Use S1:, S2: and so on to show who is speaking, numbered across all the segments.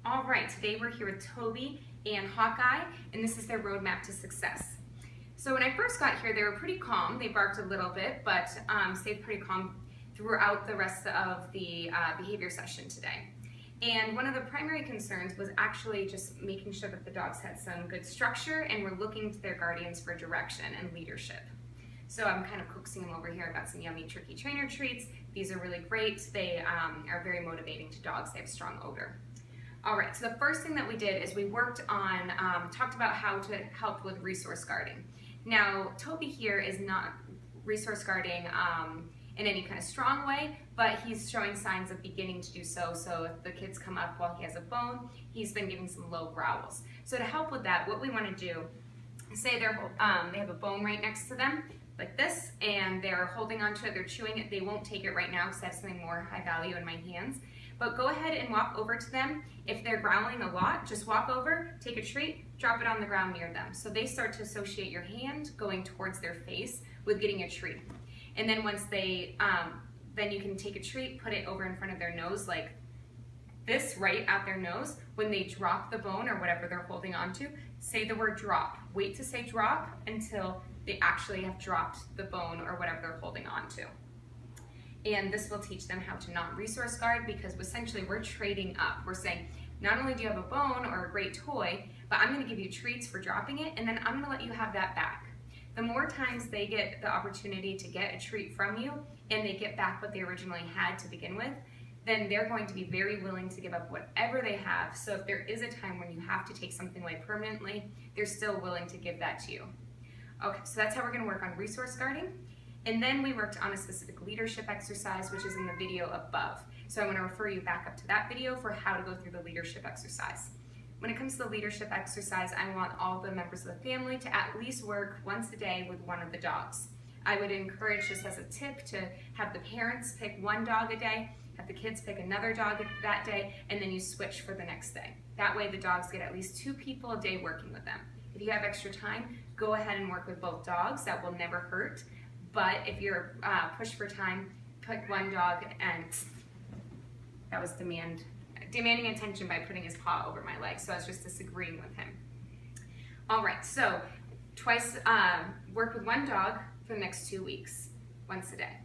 S1: All right, today we're here with Tobie and Hawkeye, and this is their roadmap to success. So when I first got here, they were pretty calm. They barked a little bit, but stayed pretty calm throughout the rest of the behavior session today. And one of the primary concerns was actually just making sure that the dogs had some good structure and were looking to their guardians for direction and leadership. So I'm kind of coaxing them over here. I've got some yummy turkey trainer treats. These are really great. They are very motivating to dogs. They have strong odor. All right, so the first thing that we did is we worked on, talked about how to help with resource guarding. Now, Tobie here is not resource guarding in any kind of strong way, but he's showing signs of beginning to do so. So if the kids come up while he has a bone, he's been giving some low growls. So to help with that, what we want to do, say they have a bone right next to them, like this, and they're holding onto it, they're chewing it. They won't take it right now because I have something more high value in my hands. But go ahead and walk over to them. If they're growling a lot, just walk over, take a treat, drop it on the ground near them. So they start to associate your hand going towards their face with getting a treat. And then once they, then you can take a treat, put it over in front of their nose like this, right at their nose. When they drop the bone or whatever they're holding onto, say the word drop. Wait to say drop until they actually have dropped the bone or whatever they're holding onto. And this will teach them how to not resource guard, because essentially we're trading up. We're saying, not only do you have a bone or a great toy, but I'm gonna give you treats for dropping it, and then I'm gonna let you have that back. The more times they get the opportunity to get a treat from you and they get back what they originally had to begin with, then they're going to be very willing to give up whatever they have. So if there is a time when you have to take something away permanently, they're still willing to give that to you. Okay, so that's how we're gonna work on resource guarding. And then we worked on a specific leadership exercise, which is in the video above. So I'm going to refer you back up to that video for how to go through the leadership exercise. When it comes to the leadership exercise, I want all the members of the family to at least work once a day with one of the dogs. I would encourage, just as a tip, to have the parents pick one dog a day, have the kids pick another dog that day, and then you switch for the next day. That way the dogs get at least 2 people a day working with them. If you have extra time, go ahead and work with both dogs. That will never hurt. But if you're pushed for time, pick one dog, and that was demanding attention by putting his paw over my leg, so I was just disagreeing with him. All right, so twice, work with one dog for the next 2 weeks, once a day.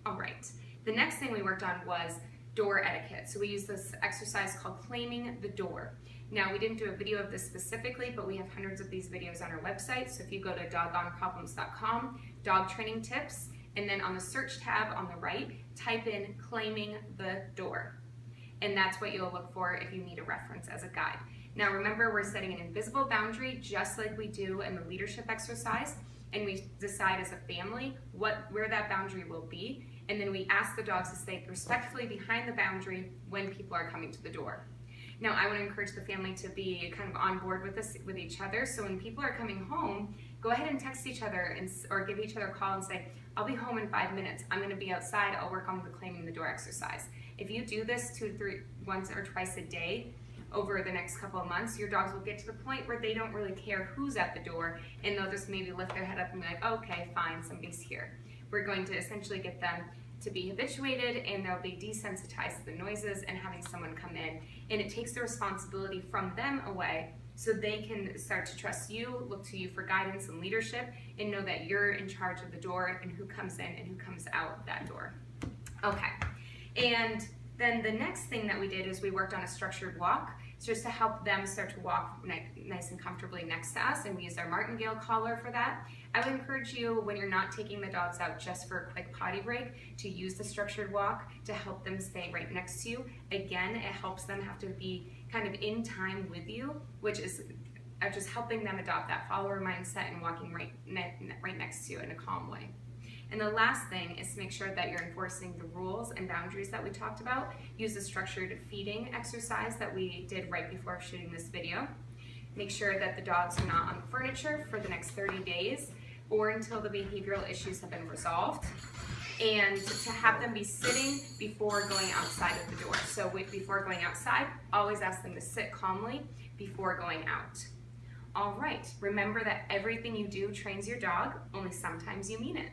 S1: All right, the next thing we worked on was door etiquette. So we used this exercise called claiming the door. Now, we didn't do a video of this specifically, but we have hundreds of these videos on our website. So if you go to doggoneproblems.com, dog training tips, and then on the search tab on the right, type in claiming the door. And that's what you'll look for if you need a reference as a guide. Now remember, we're setting an invisible boundary just like we do in the leadership exercise, and we decide as a family where that boundary will be, and then we ask the dogs to stay respectfully behind the boundary when people are coming to the door. Now, I want to encourage the family to be kind of on board with this with each other. So when people are coming home, go ahead and text each other or give each other a call and say, I'll be home in 5 minutes. I'm going to be outside. I'll work on the claiming the door exercise. If you do this once or twice a day over the next couple of months, your dogs will get to the point where they don't really care who's at the door, and they'll just maybe lift their head up and be like, okay, fine, somebody's here. We're going to essentially get them to be habituated, and they'll be desensitized to the noises and having someone come in. And it takes the responsibility from them away, so they can start to trust you, look to you for guidance and leadership, and know that you're in charge of the door and who comes in and who comes out that door. Okay, and then the next thing that we did is we worked on a structured walk, just to help them start to walk nice and comfortably next to us, and we used our martingale collar for that. I would encourage you, when you're not taking the dogs out just for a quick potty break, to use the structured walk to help them stay right next to you. Again, it helps them have to be kind of in time with you, which is just helping them adopt that follower mindset and walking right next to you in a calm way. And the last thing is to make sure that you're enforcing the rules and boundaries that we talked about. Use the structured feeding exercise that we did right before shooting this video. Make sure that the dogs are not on the furniture for the next 30 days or until the behavioral issues have been resolved. And to have them be sitting before going outside of the door. So before going outside, always ask them to sit calmly before going out. All right, remember that everything you do trains your dog, only sometimes you mean it.